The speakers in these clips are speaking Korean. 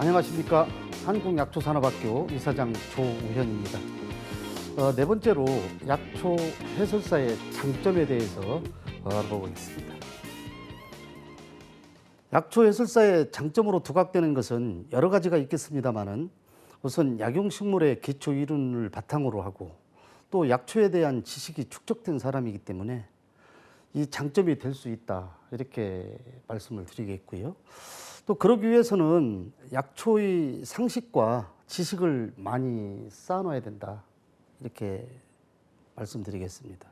안녕하십니까. 한국약초산업학교 이사장 조우현입니다. 네 번째로 약초 해설사의 장점에 대해서 알아보겠습니다. 약초 해설사의 장점으로 두각되는 것은 여러 가지가 있겠습니다만은 우선 약용식물의 기초 이론을 바탕으로 하고 또 약초에 대한 지식이 축적된 사람이기 때문에 이 장점이 될 수 있다, 이렇게 말씀을 드리겠고요. 또 그러기 위해서는 약초의 상식과 지식을 많이 쌓아놔야 된다, 이렇게 말씀드리겠습니다.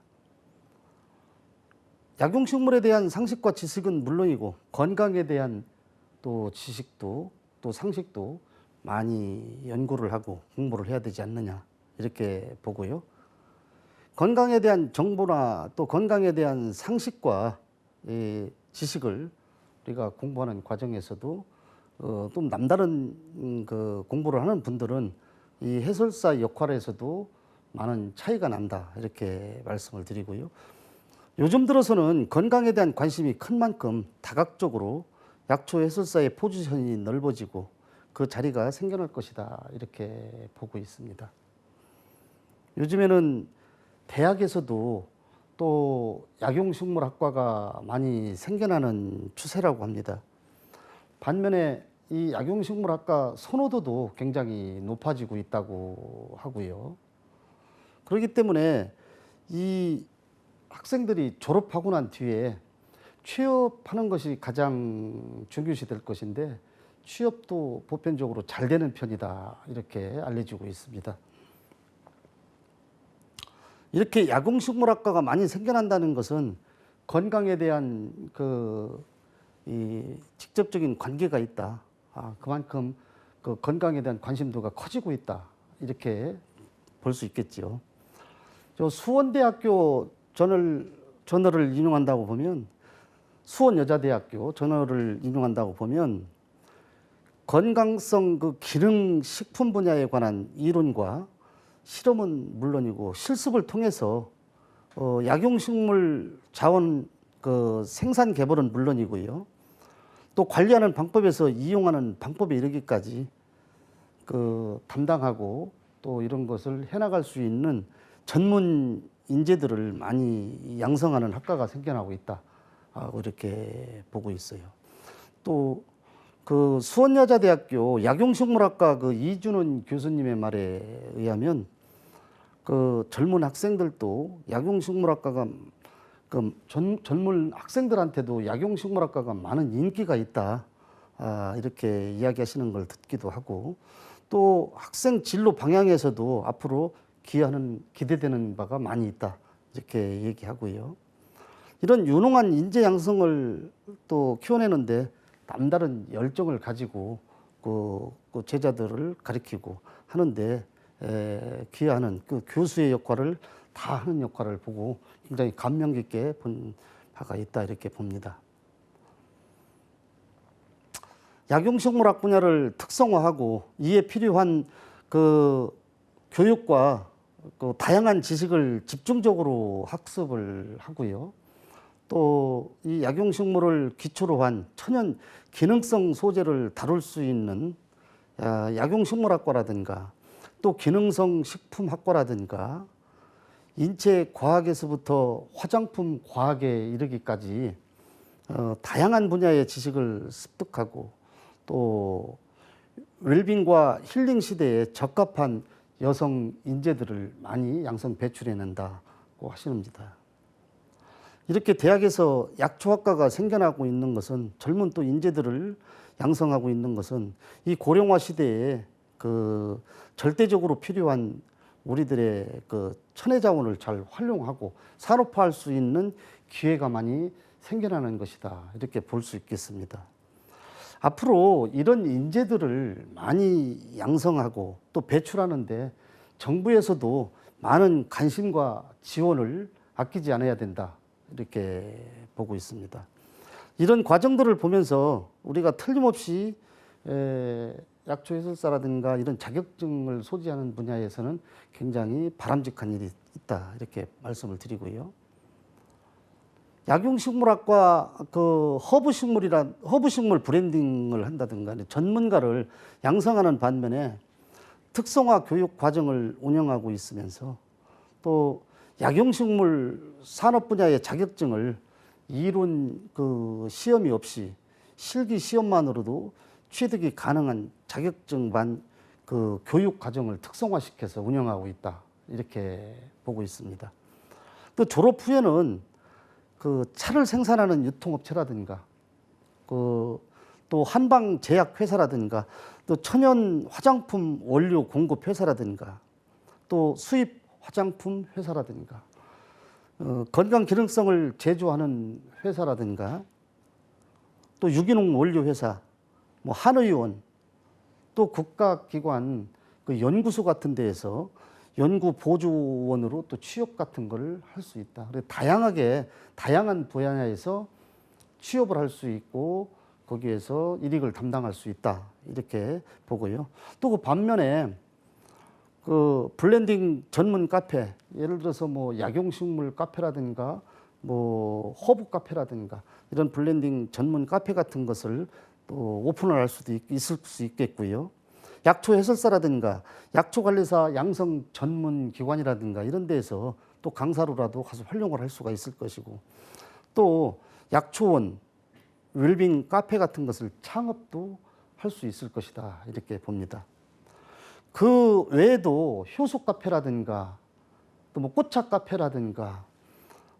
약용식물에 대한 상식과 지식은 물론이고 건강에 대한 또 지식도 또 상식도 많이 연구를 하고 공부를 해야 되지 않느냐, 이렇게 보고요. 건강에 대한 정보나 또 건강에 대한 상식과 지식을 우리가 공부하는 과정에서도 좀 남다른 그 공부를 하는 분들은 이 해설사 역할에서도 많은 차이가 난다, 이렇게 말씀을 드리고요. 요즘 들어서는 건강에 대한 관심이 큰 만큼 다각적으로 약초 해설사의 포지션이 넓어지고 그 자리가 생겨날 것이다, 이렇게 보고 있습니다. 요즘에는 대학에서도 또 약용식물학과가 많이 생겨나는 추세라고 합니다. 반면에 이 약용식물학과 선호도도 굉장히 높아지고 있다고 하고요. 그렇기 때문에 이 학생들이 졸업하고 난 뒤에 취업하는 것이 가장 중요시 될 것인데 취업도 보편적으로 잘 되는 편이다, 이렇게 알려지고 있습니다. 이렇게 약용식물학과가 많이 생겨난다는 것은 건강에 대한 이 직접적인 관계가 있다. 그만큼 그 건강에 대한 관심도가 커지고 있다, 이렇게 볼 수 있겠지요. 저 수원대학교 저널을 인용한다고 보면, 수원여자대학교 저널을 인용한다고 보면 건강성 그 기능 식품 분야에 관한 이론과 실험은 물론이고 실습을 통해서 약용식물 자원 그 생산 개발은 물론이고요. 또 관리하는 방법에서 이용하는 방법에 이르기까지 그 담당하고 또 이런 것을 해나갈 수 있는 전문 인재들을 많이 양성하는 학과가 생겨나고 있다, 이렇게 보고 있어요. 또 그 수원여자대학교 약용식물학과 그 이준원 교수님의 말에 의하면 그 젊은 학생들도 약용식물학과가 젊은 학생들한테도 약용식물학과가 많은 인기가 있다, 이렇게 이야기하시는 걸 듣기도 하고, 또 학생 진로 방향에서도 앞으로 기대되는 바가 많이 있다, 이렇게 얘기하고요. 이런 유능한 인재 양성을 또 키워내는데 남다른 열정을 가지고 그 제자들을 가르치고 하는데 기여하는 그 교수의 역할을 다 하는 역할을 보고 굉장히 감명 깊게 본 바가 있다, 이렇게 봅니다. 약용식물학 분야를 특성화하고 이에 필요한 그 교육과 그 다양한 지식을 집중적으로 학습을 하고요. 또 이 약용식물을 기초로 한 천연 기능성 소재를 다룰 수 있는 약용식물학과라든가 또 기능성 식품학과라든가 인체과학에서부터 화장품 과학에 이르기까지 다양한 분야의 지식을 습득하고 또 웰빙과 힐링 시대에 적합한 여성 인재들을 많이 양성 배출해낸다고 하십니다. 이렇게 대학에서 약초학과가 생겨나고 있는 것은, 젊은 또 인재들을 양성하고 있는 것은 이 고령화 시대에 그 절대적으로 필요한 우리들의 그 천혜 자원을 잘 활용하고 산업화할 수 있는 기회가 많이 생겨나는 것이다, 이렇게 볼 수 있겠습니다. 앞으로 이런 인재들을 많이 양성하고 또 배출하는데 정부에서도 많은 관심과 지원을 아끼지 않아야 된다, 이렇게 보고 있습니다. 이런 과정들을 보면서 우리가 틀림없이 약초 해설사라든가 이런 자격증을 소지하는 분야에서는 굉장히 바람직한 일이 있다, 이렇게 말씀을 드리고요. 약용식물학과 그 허브식물 브랜딩을 한다든가 전문가를 양성하는 반면에 특성화 교육 과정을 운영하고 있으면서 또 약용식물 산업 분야의 자격증을 이론 그 시험이 없이 실기 시험만으로도 취득이 가능한 자격증반 그 교육 과정을 특성화시켜서 운영하고 있다. 이렇게 보고 있습니다. 또 졸업 후에는 그 차를 생산하는 유통업체라든가 또 한방 제약 회사라든가 또 천연 화장품 원료 공급 회사라든가 또 수입 화장품 회사라든가 건강 기능성을 제조하는 회사라든가 또 유기농 원료 회사, 뭐 한의원, 또 국가기관 그 연구소 같은 데에서 연구 보조원으로 또 취업 같은 걸 할 수 있다. 그래서 다양한 분야에서 취업을 할 수 있고 거기에서 일익을 담당할 수 있다. 이렇게 보고요. 또 그 반면에 그 블렌딩 전문 카페, 예를 들어서 뭐 약용식물 카페라든가 뭐 허브 카페라든가 이런 블렌딩 전문 카페 같은 것을 또 오픈을 할 수도 있을 수 있겠고요. 약초 해설사라든가 약초 관리사 양성 전문 기관이라든가 이런 데에서 또 강사로라도 가서 활용을 할 수가 있을 것이고 또 약초원, 웰빙 카페 같은 것을 창업도 할 수 있을 것이다. 이렇게 봅니다. 그 외에도 효소 카페라든가 또 뭐 꽃차 카페라든가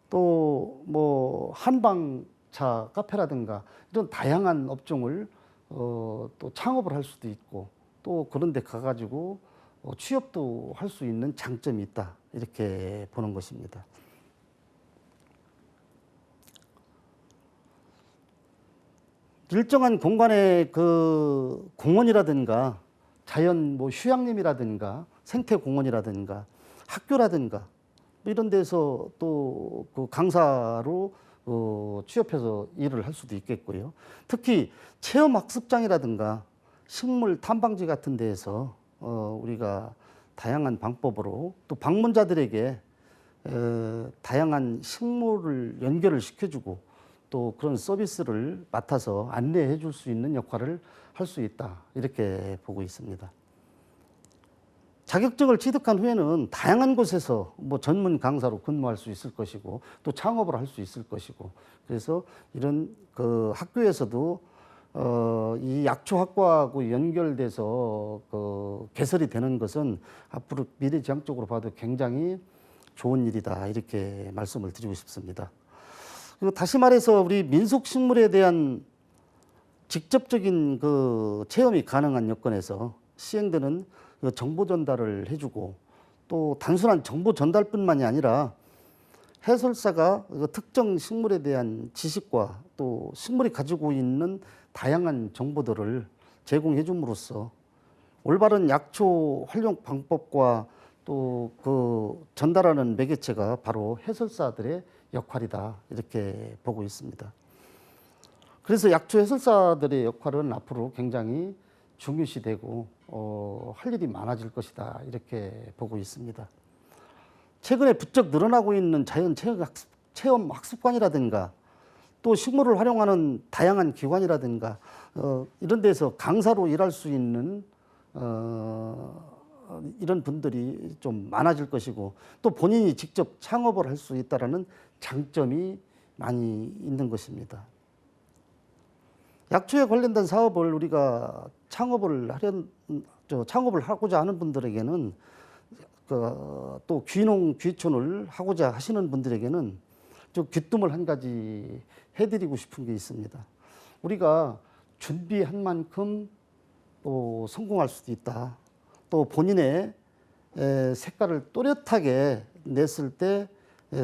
또 뭐 한방차 카페라든가 이런 다양한 업종을 또 창업을 할 수도 있고 또 그런 데 가가지고 취업도 할 수 있는 장점이 있다. 이렇게 보는 것입니다. 일정한 공간의 그 공원이라든가 자연 뭐 휴양림이라든가 생태 공원이라든가 학교라든가 이런 데서 또 그 강사로 취업해서 일을 할 수도 있겠고요. 특히 체험학습장이라든가 식물 탐방지 같은 데에서 우리가 다양한 방법으로 또 방문자들에게 다양한 식물을 연결을 시켜주고 또 그런 서비스를 맡아서 안내해 줄 수 있는 역할을 할 수 있다. 이렇게 보고 있습니다. 자격증을 취득한 후에는 다양한 곳에서 뭐 전문 강사로 근무할 수 있을 것이고 또 창업을 할 수 있을 것이고 그래서 이런 그 학교에서도 이 약초학과하고 연결돼서 그 개설이 되는 것은 앞으로 미래지향적으로 봐도 굉장히 좋은 일이다. 이렇게 말씀을 드리고 싶습니다. 그리고 다시 말해서 우리 민속식물에 대한 직접적인 그 체험이 가능한 여건에서 시행되는 그 정보 전달을 해주고 또 단순한 정보 전달뿐만이 아니라 해설사가 그 특정 식물에 대한 지식과 또 식물이 가지고 있는 다양한 정보들을 제공해 줌으로써 올바른 약초 활용 방법과 또 그 전달하는 매개체가 바로 해설사들의 역할이다. 이렇게 보고 있습니다. 그래서 약초 해설사들의 역할은 앞으로 굉장히 중요시되고 할 일이 많아질 것이다. 이렇게 보고 있습니다. 최근에 부쩍 늘어나고 있는 자연 체험 학습관이라든가 또 식물을 활용하는 다양한 기관이라든가 이런 데서 강사로 일할 수 있는 이런 분들이 좀 많아질 것이고 또 본인이 직접 창업을 할 수 있다는 장점이 많이 있는 것입니다. 약초에 관련된 사업을 우리가 창업을 하고자 하는 분들에게는 또 귀농 귀촌을 하고자 하시는 분들에게는 좀 귀뜸을 한 가지 해드리고 싶은 게 있습니다. 우리가 준비한 만큼 또 성공할 수도 있다. 또 본인의 색깔을 또렷하게 냈을 때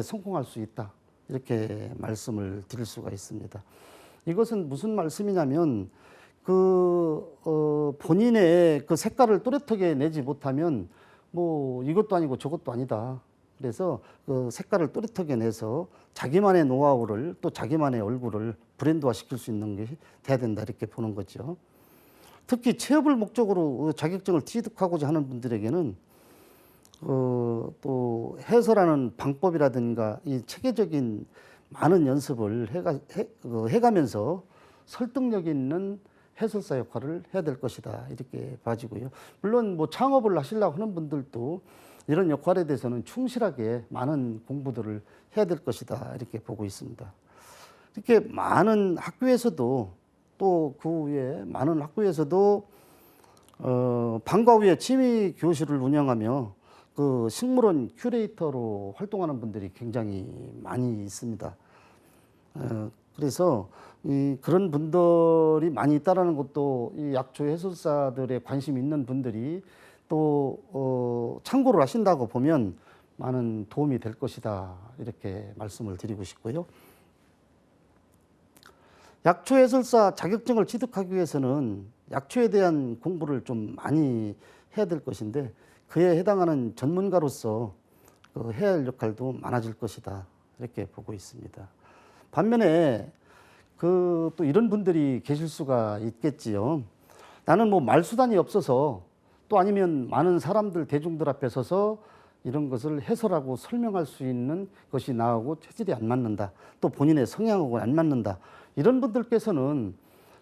성공할 수 있다. 이렇게 말씀을 드릴 수가 있습니다. 이것은 무슨 말씀이냐면 본인의 그 색깔을 또렷하게 내지 못하면 뭐 이것도 아니고 저것도 아니다. 그래서 그 색깔을 또렷하게 내서 자기만의 노하우를 또 자기만의 얼굴을 브랜드화 시킬 수 있는 게 돼야 된다. 이렇게 보는 거죠. 특히 취업을 목적으로 자격증을 취득하고자 하는 분들에게는 또 해설하는 방법이라든가 이 체계적인 많은 연습을 해가면서 설득력 있는 해설사 역할을 해야 될 것이다 이렇게 봐지고요. 물론 뭐 창업을 하시려고 하는 분들도 이런 역할에 대해서는 충실하게 많은 공부들을 해야 될 것이다 이렇게 보고 있습니다. 이렇게 많은 학교에서도 또 그 후에 많은 학교에서도 방과 후에 취미 교실을 운영하며 그 식물원 큐레이터로 활동하는 분들이 굉장히 많이 있습니다. 그래서 그런 분들이 많이 있다라는 것도 이 약초 해설사들의 관심 있는 분들이 또 참고를 하신다고 보면 많은 도움이 될 것이다 이렇게 말씀을 드리고 싶고요. 약초 해설사 자격증을 취득하기 위해서는 약초에 대한 공부를 좀 많이 해야 될 것인데 그에 해당하는 전문가로서 그 해야 할 역할도 많아질 것이다 이렇게 보고 있습니다. 반면에 그 또 이런 분들이 계실 수가 있겠지요. 나는 뭐 말수단이 없어서 또 아니면 많은 사람들 대중들 앞에 서서 이런 것을 해설하고 설명할 수 있는 것이 나하고 체질이 안 맞는다. 또 본인의 성향하고 안 맞는다. 이런 분들께서는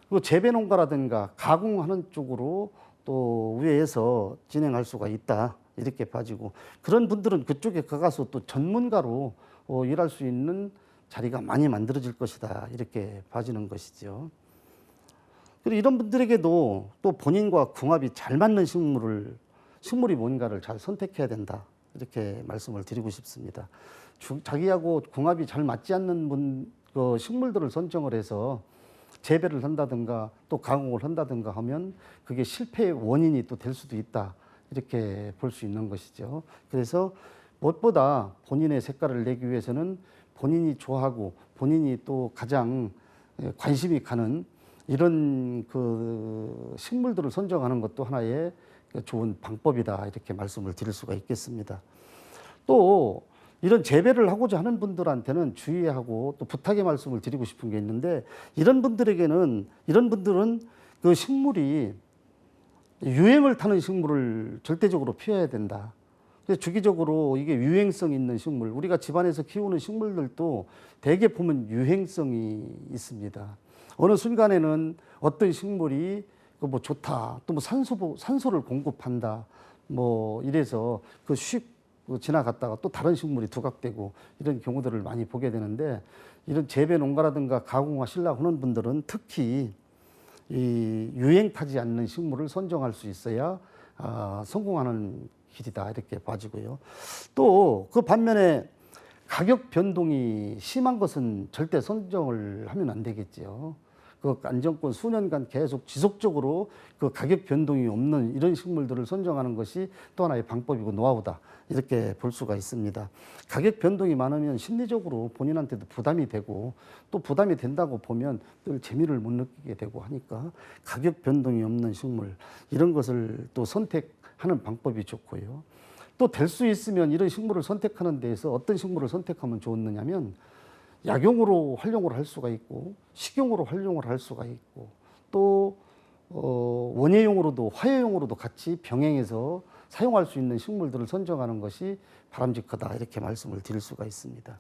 그 재배 농가라든가 가공하는 쪽으로 또 우회해서 진행할 수가 있다. 이렇게 봐지고 그런 분들은 그쪽에 가서 또 전문가로 일할 수 있는 자리가 많이 만들어질 것이다. 이렇게 봐지는 것이죠. 그리고 이런 분들에게도 또 본인과 궁합이 잘 맞는 식물이 뭔가를 잘 선택해야 된다. 이렇게 말씀을 드리고 싶습니다. 자기하고 궁합이 잘 맞지 않는 그 식물들을 선정을 해서 재배를 한다든가 또 가공을 한다든가 하면 그게 실패의 원인이 또 될 수도 있다. 이렇게 볼 수 있는 것이죠. 그래서 무엇보다 본인의 색깔을 내기 위해서는 본인이 좋아하고 본인이 또 가장 관심이 가는 이런 그 식물들을 선정하는 것도 하나의 좋은 방법이다. 이렇게 말씀을 드릴 수가 있겠습니다. 또 이런 재배를 하고자 하는 분들한테는 주의하고 또 부탁의 말씀을 드리고 싶은 게 있는데 이런 분들은 그 식물이 유행을 타는 식물을 절대적으로 피해야 된다. 그래서 주기적으로 이게 유행성 있는 식물, 우리가 집안에서 키우는 식물들도 대개 보면 유행성이 있습니다. 어느 순간에는 어떤 식물이 뭐 좋다, 또 뭐 산소를 공급한다, 뭐 이래서 휙 지나갔다가 또 다른 식물이 두각되고 이런 경우들을 많이 보게 되는데 이런 재배 농가라든가 가공하시려고 하는 분들은 특히 이 유행 타지 않는 식물을 선정할 수 있어야 성공하는 길이다 이렇게 봐지고요. 또 그 반면에 가격 변동이 심한 것은 절대 선정을 하면 안 되겠지요. 그 안정권 수년간 계속 지속적으로 그 가격 변동이 없는 이런 식물들을 선정하는 것이 또 하나의 방법이고 노하우다 이렇게 볼 수가 있습니다. 가격 변동이 많으면 심리적으로 본인한테도 부담이 되고 또 부담이 된다고 보면 늘 재미를 못 느끼게 되고 하니까 가격 변동이 없는 식물 이런 것을 또 선택하는 방법이 좋고요. 또 될 수 있으면 이런 식물을 선택하는 데에서 어떤 식물을 선택하면 좋느냐면 약용으로 활용을 할 수가 있고 식용으로 활용을 할 수가 있고 또 원예용으로도 화훼용으로도 같이 병행해서 사용할 수 있는 식물들을 선정하는 것이 바람직하다 이렇게 말씀을 드릴 수가 있습니다.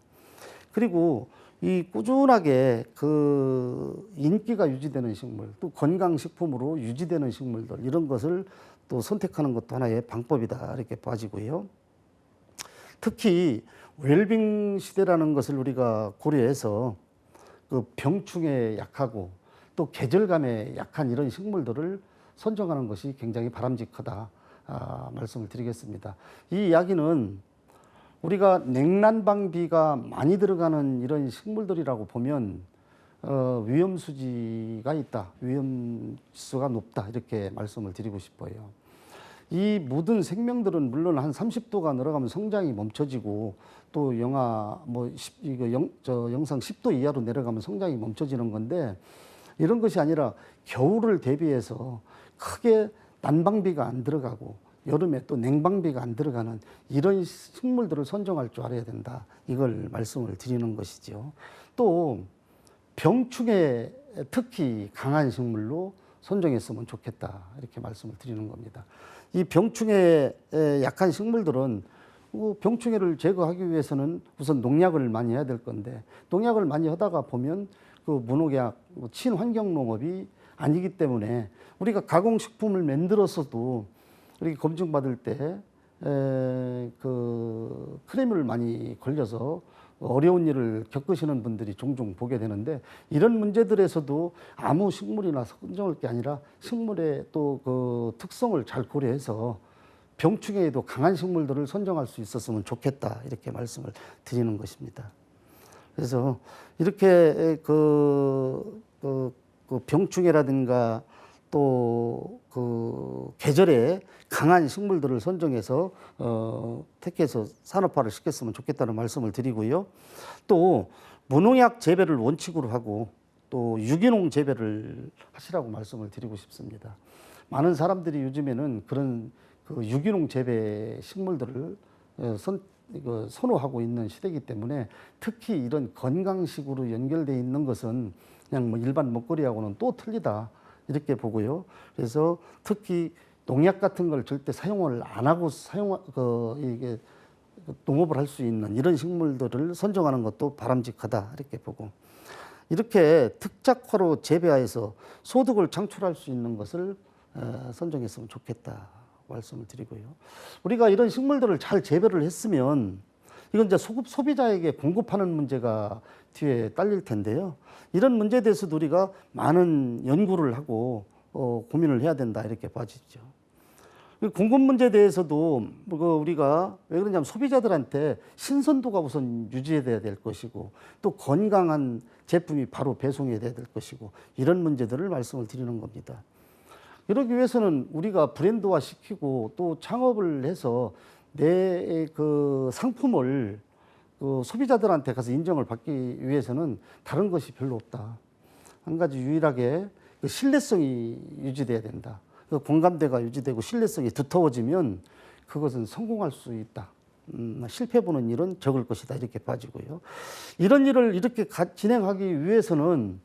그리고 이 꾸준하게 그 인기가 유지되는 식물 또 건강식품으로 유지되는 식물들 이런 것을 또 선택하는 것도 하나의 방법이다 이렇게 봐지고요. 특히 웰빙 시대라는 것을 우리가 고려해서 그 병충해에 약하고 또 계절감에 약한 이런 식물들을 선정하는 것이 굉장히 바람직하다 말씀을 드리겠습니다. 이 이야기는 우리가 냉난방비가 많이 들어가는 이런 식물들이라고 보면 위험수지가 있다, 위험수가 높다 이렇게 말씀을 드리고 싶어요. 이 모든 생명들은 물론 한 30도가 늘어가면 성장이 멈춰지고 또 영상 10도 이하로 내려가면 성장이 멈춰지는 건데 이런 것이 아니라 겨울을 대비해서 크게 난방비가 안 들어가고 여름에 또 냉방비가 안 들어가는 이런 식물들을 선정할 줄 알아야 된다. 이걸 말씀을 드리는 것이죠. 또 병충해 특히 강한 식물로 선정했으면 좋겠다. 이렇게 말씀을 드리는 겁니다. 이 병충해에 약한 식물들은 병충해를 제거하기 위해서는 우선 농약을 많이 해야 될 건데, 농약을 많이 하다가 보면 그 무농약, 친환경 농업이 아니기 때문에 우리가 가공식품을 만들었어도 우리 검증받을 때 그 크레미를 많이 걸려서 어려운 일을 겪으시는 분들이 종종 보게 되는데, 이런 문제들에서도 아무 식물이나 선정할 게 아니라 식물의 또 그 특성을 잘 고려해서 병충해에도 강한 식물들을 선정할 수 있었으면 좋겠다, 이렇게 말씀을 드리는 것입니다. 그래서 이렇게 그 병충해라든가 또 그 계절에 강한 식물들을 선정해서 택해서 산업화를 시켰으면 좋겠다는 말씀을 드리고요. 또 무농약 재배를 원칙으로 하고 또 유기농 재배를 하시라고 말씀을 드리고 싶습니다. 많은 사람들이 요즘에는 그런 그 유기농 재배 식물들을 선호하고 있는 시대이기 때문에, 특히 이런 건강식으로 연결되어 있는 것은 그냥 뭐 일반 먹거리하고는 또 틀리다, 이렇게 보고요. 그래서 특히 농약 같은 걸 절대 사용을 안 하고 이게 농업을 할 수 있는 이런 식물들을 선정하는 것도 바람직하다, 이렇게 보고, 이렇게 특작화로 재배하여서 소득을 창출할 수 있는 것을 선정했으면 좋겠다 말씀을 드리고요. 우리가 이런 식물들을 잘 재배를 했으면 이건 이제 소비자에게 공급하는 문제가 뒤에 딸릴 텐데요. 이런 문제에 대해서도 우리가 많은 연구를 하고 고민을 해야 된다, 이렇게 봐지죠. 공급 문제에 대해서도 우리가 왜 그러냐면 소비자들한테 신선도가 우선 유지돼야 될 것이고, 또 건강한 제품이 바로 배송이 돼야 될 것이고, 이런 문제들을 말씀을 드리는 겁니다. 이러기 위해서는 우리가 브랜드화 시키고 또 창업을 해서 내 그 상품을 그 소비자들한테 가서 인정을 받기 위해서는 다른 것이 별로 없다. 한 가지 유일하게 그 신뢰성이 유지돼야 된다. 그 공감대가 유지되고 신뢰성이 두터워지면 그것은 성공할 수 있다. 실패 보는 일은 적을 것이다, 이렇게 봐지고요. 이런 일을 이렇게 진행하기 위해서는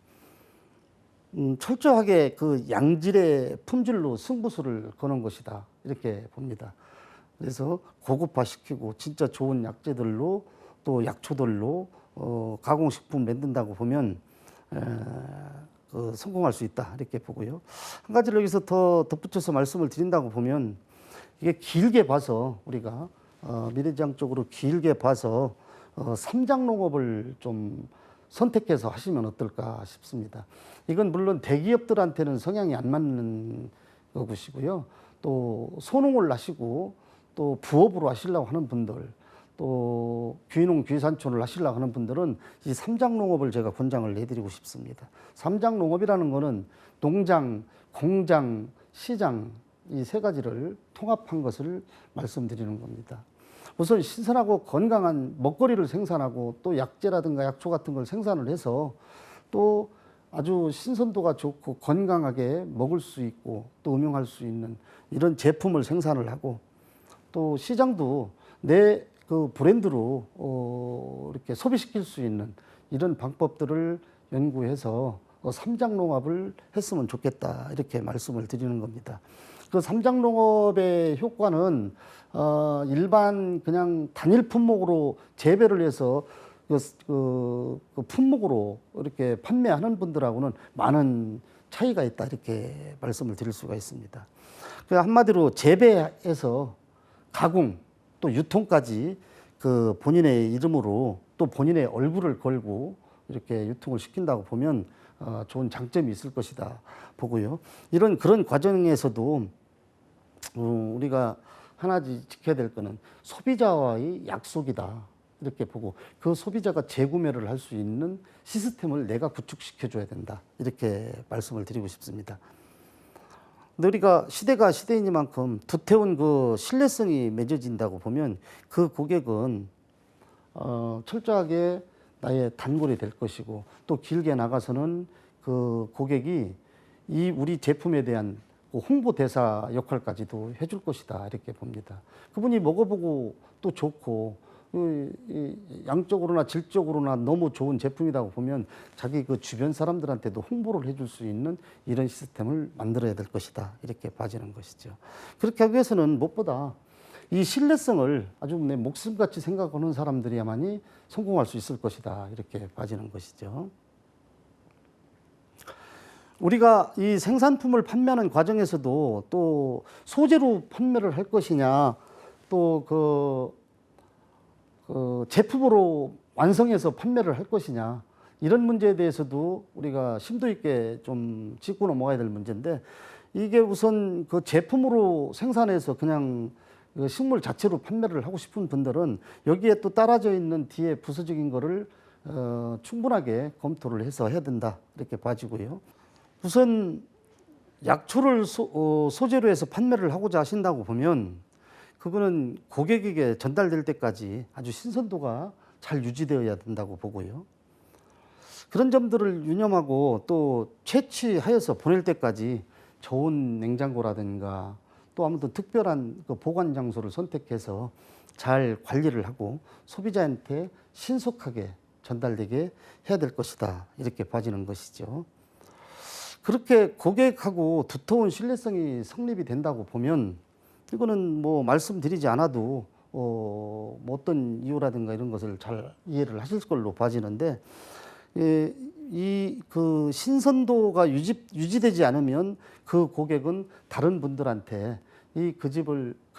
철저하게 그 양질의 품질로 승부수를 거는 것이다, 이렇게 봅니다. 그래서 고급화시키고 진짜 좋은 약재들로 또 약초들로 가공식품 만든다고 보면 성공할 수 있다, 이렇게 보고요. 한 가지를 여기서 더 덧붙여서 말씀을 드린다고 보면, 이게 길게 봐서 우리가 미래지향적으로 길게 봐서 삼장 농업을 좀 선택해서 하시면 어떨까 싶습니다. 이건 물론 대기업들한테는 성향이 안 맞는 것이고요. 또 소농을 하시고 또 부업으로 하시려고 하는 분들, 또 귀농 귀산촌을 하시려고 하는 분들은 이 삼장 농업을 제가 권장을 해드리고 싶습니다. 삼장 농업이라는 거는 농장, 공장, 시장, 이 세 가지를 통합한 것을 말씀드리는 겁니다. 우선 신선하고 건강한 먹거리를 생산하고 또 약재라든가 약초 같은 걸 생산을 해서 또 아주 신선도가 좋고 건강하게 먹을 수 있고 또 음용할 수 있는 이런 제품을 생산을 하고, 또 시장도 내 그 브랜드로 이렇게 소비시킬 수 있는 이런 방법들을 연구해서 삼장 농업을 했으면 좋겠다, 이렇게 말씀을 드리는 겁니다. 그 삼장 농업의 효과는 일반 그냥 단일 품목으로 재배를 해서 그 품목으로 이렇게 판매하는 분들하고는 많은 차이가 있다, 이렇게 말씀을 드릴 수가 있습니다. 그 한마디로 재배해서 가공 또 유통까지 그 본인의 이름으로 또 본인의 얼굴을 걸고 이렇게 유통을 시킨다고 보면 좋은 장점이 있을 것이다 보고요. 그런 과정에서도 우리가 하나 지켜야 될 거는 소비자와의 약속이다, 이렇게 보고, 그 소비자가 재구매를 할 수 있는 시스템을 내가 구축시켜 줘야 된다, 이렇게 말씀을 드리고 싶습니다. 근데 우리가 시대가 시대이니만큼 두터운 그 신뢰성이 맺어진다고 보면 그 고객은 철저하게 나의 단골이 될 것이고, 또 길게 나가서는 그 고객이 이 우리 제품에 대한 홍보 대사 역할까지도 해줄 것이다, 이렇게 봅니다. 그분이 먹어보고 또 좋고 양적으로나 질적으로나 너무 좋은 제품이라고 보면 자기 그 주변 사람들한테도 홍보를 해줄 수 있는 이런 시스템을 만들어야 될 것이다, 이렇게 봐지는 것이죠. 그렇게 하기 위해서는 무엇보다 이 신뢰성을 아주 내 목숨같이 생각하는 사람들이야만이 성공할 수 있을 것이다. 이렇게 봐지는 것이죠. 우리가 이 생산품을 판매하는 과정에서도 또 소재로 판매를 할 것이냐, 또 제품으로 완성해서 판매를 할 것이냐, 이런 문제에 대해서도 우리가 심도 있게 좀 짚고 넘어가야 될 문제인데, 이게 우선 그 제품으로 생산해서 그냥 그 식물 자체로 판매를 하고 싶은 분들은 여기에 또 따라져 있는 뒤에 부수적인 거를 충분하게 검토를 해서 해야 된다. 이렇게 봐지고요. 우선 약초를 소재로 해서 판매를 하고자 하신다고 보면 그거는 고객에게 전달될 때까지 아주 신선도가 잘 유지되어야 된다고 보고요. 그런 점들을 유념하고 또 채취하여서 보낼 때까지 좋은 냉장고라든가 또 아무튼 특별한 그 보관 장소를 선택해서 잘 관리를 하고 소비자한테 신속하게 전달되게 해야 될 것이다. 이렇게 봐지는 것이죠. 그렇게 고객하고 두터운 신뢰성이 성립이 된다고 보면 이거는 뭐 말씀드리지 않아도 뭐 어떤 이유라든가 이런 것을 잘 이해를 하실 걸로 봐지는데, 이 그 신선도가 유지되지 않으면 그 고객은 다른 분들한테 그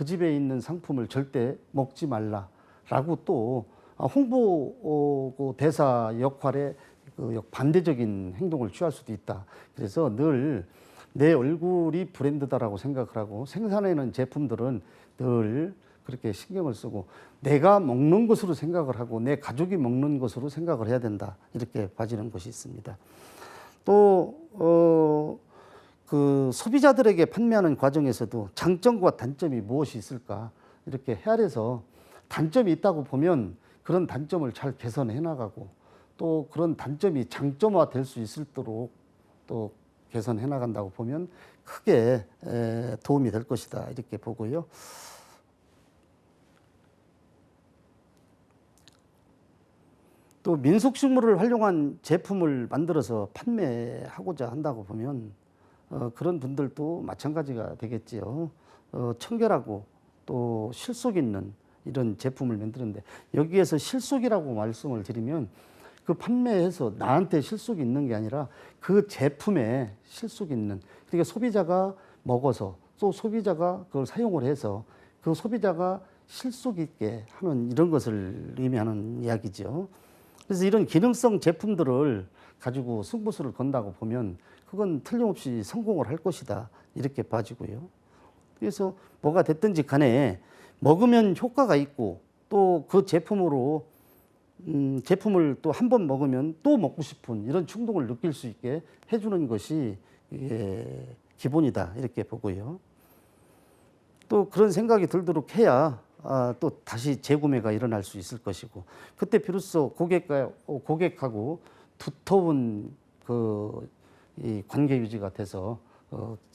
집에 있는 상품을 절대 먹지 말라라고 또 홍보 대사 역할에 반대적인 행동을 취할 수도 있다. 그래서 늘 내 얼굴이 브랜드다라고 생각을 하고 생산해내는 제품들은 늘 그렇게 신경을 쓰고 내가 먹는 것으로 생각을 하고 내 가족이 먹는 것으로 생각을 해야 된다. 이렇게 봐지는 것이 있습니다. 또 그 소비자들에게 판매하는 과정에서도 장점과 단점이 무엇이 있을까 이렇게 헤아려서 단점이 있다고 보면 그런 단점을 잘 개선해 나가고 또 그런 단점이 장점화 될 수 있도록 또 개선해 나간다고 보면 크게 도움이 될 것이다. 이렇게 보고요. 또 민속식물을 활용한 제품을 만들어서 판매하고자 한다고 보면 그런 분들도 마찬가지가 되겠지요. 청결하고 또 실속 있는 이런 제품을 만드는데 여기에서 실속이라고 말씀을 드리면 그 판매해서 나한테 실속이 있는 게 아니라 그 제품에 실속이 있는, 그러니까 소비자가 먹어서 또 소비자가 그걸 사용을 해서 그 소비자가 실속 있게 하는 이런 것을 의미하는 이야기죠. 그래서 이런 기능성 제품들을 가지고 승부수를 건다고 보면 그건 틀림없이 성공을 할 것이다. 이렇게 봐지고요. 그래서 뭐가 됐든지 간에 먹으면 효과가 있고 또 그 제품으로 제품을 또 한 번 먹으면 또 먹고 싶은 이런 충동을 느낄 수 있게 해주는 것이 기본이다. 이렇게 보고요. 또 그런 생각이 들도록 해야 또 다시 재구매가 일어날 수 있을 것이고 그때 비로소 고객하고 두터운 이 관계 유지가 돼서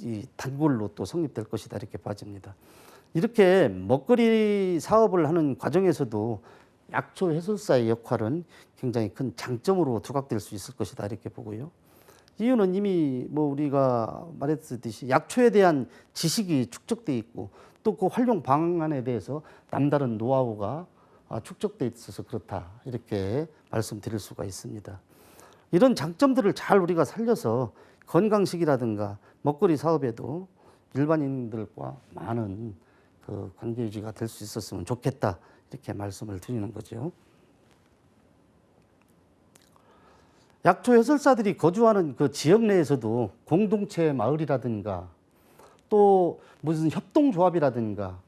이 단골로 또 성립될 것이다. 이렇게 봐집니다. 이렇게 먹거리 사업을 하는 과정에서도 약초 해설사의 역할은 굉장히 큰 장점으로 두각될 수 있을 것이다. 이렇게 보고요. 이유는 이미 뭐 우리가 말했듯이 약초에 대한 지식이 축적돼 있고 또 그 활용 방안에 대해서 남다른 노하우가 축적돼 있어서 그렇다. 이렇게 말씀드릴 수가 있습니다. 이런 장점들을 잘 우리가 살려서 건강식이라든가 먹거리 사업에도 일반인들과 많은 그 관계 유지가 될 수 있었으면 좋겠다. 이렇게 말씀을 드리는 거죠. 약초 해설사들이 거주하는 그 지역 내에서도 공동체 마을이라든가 또 무슨 협동조합이라든가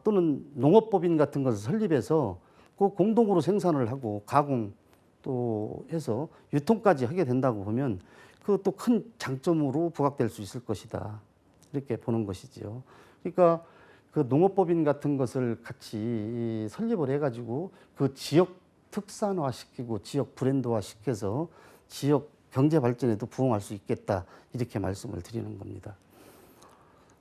또는 농업법인 같은 것을 설립해서 그 공동으로 생산을 하고 가공 또 해서 유통까지 하게 된다고 보면 그것도 큰 장점으로 부각될 수 있을 것이다. 이렇게 보는 것이죠. 그러니까 그 농업법인 같은 것을 같이 설립을 해가지고 그 지역 특산화시키고 지역 브랜드화시켜서 지역 경제 발전에도 부응할 수 있겠다. 이렇게 말씀을 드리는 겁니다.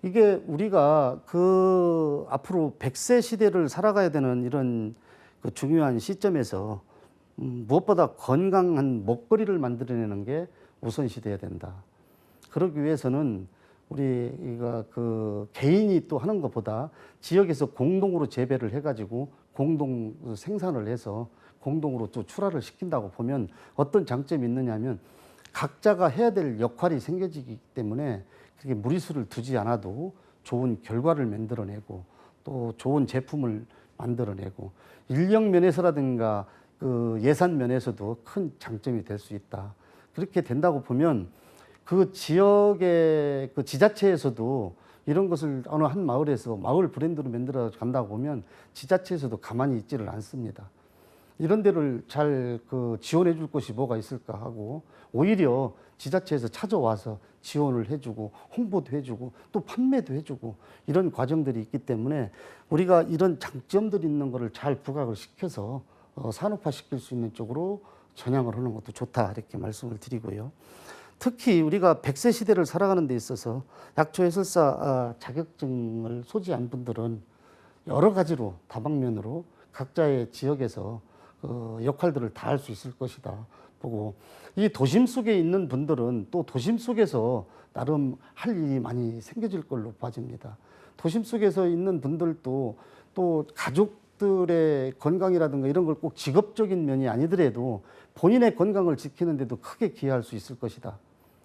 이게 우리가 그 앞으로 100세 시대를 살아가야 되는 이런 그 중요한 시점에서 무엇보다 건강한 먹거리를 만들어내는 게 우선시돼야 된다. 그러기 위해서는 우리가 그 개인이 또 하는 것보다 지역에서 공동으로 재배를 해가지고 공동 생산을 해서 공동으로 또 출하를 시킨다고 보면 어떤 장점이 있느냐면 각자가 해야 될 역할이 생겨지기 때문에 그렇게 무리수를 두지 않아도 좋은 결과를 만들어내고 또 좋은 제품을 만들어내고 인력 면에서라든가 그 예산 면에서도 큰 장점이 될 수 있다. 그렇게 된다고 보면 그 지역의 그 지자체에서도 이런 것을 어느 한 마을에서 마을 브랜드로 만들어 간다고 보면 지자체에서도 가만히 있지를 않습니다. 이런 데를 잘 그 지원해 줄 것이 뭐가 있을까 하고 오히려 지자체에서 찾아와서 지원을 해주고 홍보도 해주고 또 판매도 해주고 이런 과정들이 있기 때문에 우리가 이런 장점들이 있는 거를 잘 부각을 시켜서 산업화 시킬 수 있는 쪽으로 전향을 하는 것도 좋다 이렇게 말씀을 드리고요. 특히 우리가 100세 시대를 살아가는 데 있어서 약초해설사 자격증을 소지한 분들은 여러 가지로 다방면으로 각자의 지역에서 역할들을 다 할 수 있을 것이다 보고 이 도심 속에 있는 분들은 또 도심 속에서 나름 할 일이 많이 생겨질 걸로 봐집니다. 도심 속에서 있는 분들도 또 가족들의 건강이라든가 이런 걸 꼭 직업적인 면이 아니더라도 본인의 건강을 지키는 데도 크게 기여할 수 있을 것이다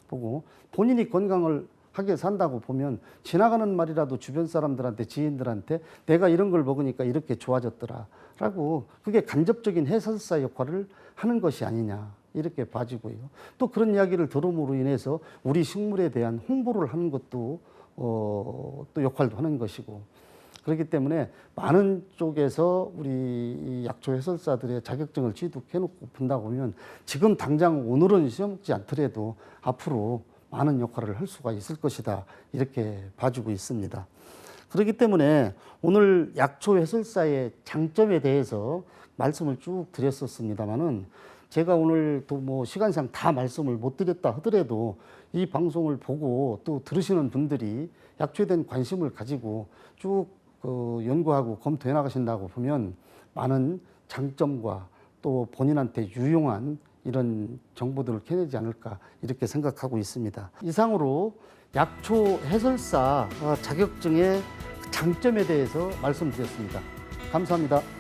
보고 본인이 건강을 하게 산다고 보면 지나가는 말이라도 주변 사람들한테 지인들한테 내가 이런 걸 먹으니까 이렇게 좋아졌더라 라고 그게 간접적인 해설사 역할을 하는 것이 아니냐 이렇게 봐지고요. 또 그런 이야기를 들음으로 인해서 우리 식물에 대한 홍보를 하는 것도 또 역할도 하는 것이고 그렇기 때문에 많은 쪽에서 우리 약초 해설사들의 자격증을 취득해놓고 본다고 보면 지금 당장 오늘은 시험 먹지 않더라도 앞으로 많은 역할을 할 수가 있을 것이다 이렇게 봐주고 있습니다. 그렇기 때문에 오늘 약초 해설사의 장점에 대해서 말씀을 쭉 드렸었습니다만은 제가 오늘 또 뭐 시간상 다 말씀을 못 드렸다 하더라도 이 방송을 보고 또 들으시는 분들이 약초에 대한 관심을 가지고 쭉 연구하고 검토해 나가신다고 보면 많은 장점과 또 본인한테 유용한 이런 정보들을 캐내지 않을까 이렇게 생각하고 있습니다. 이상으로 약초 해설사 자격증의 장점에 대해서 말씀드렸습니다. 감사합니다.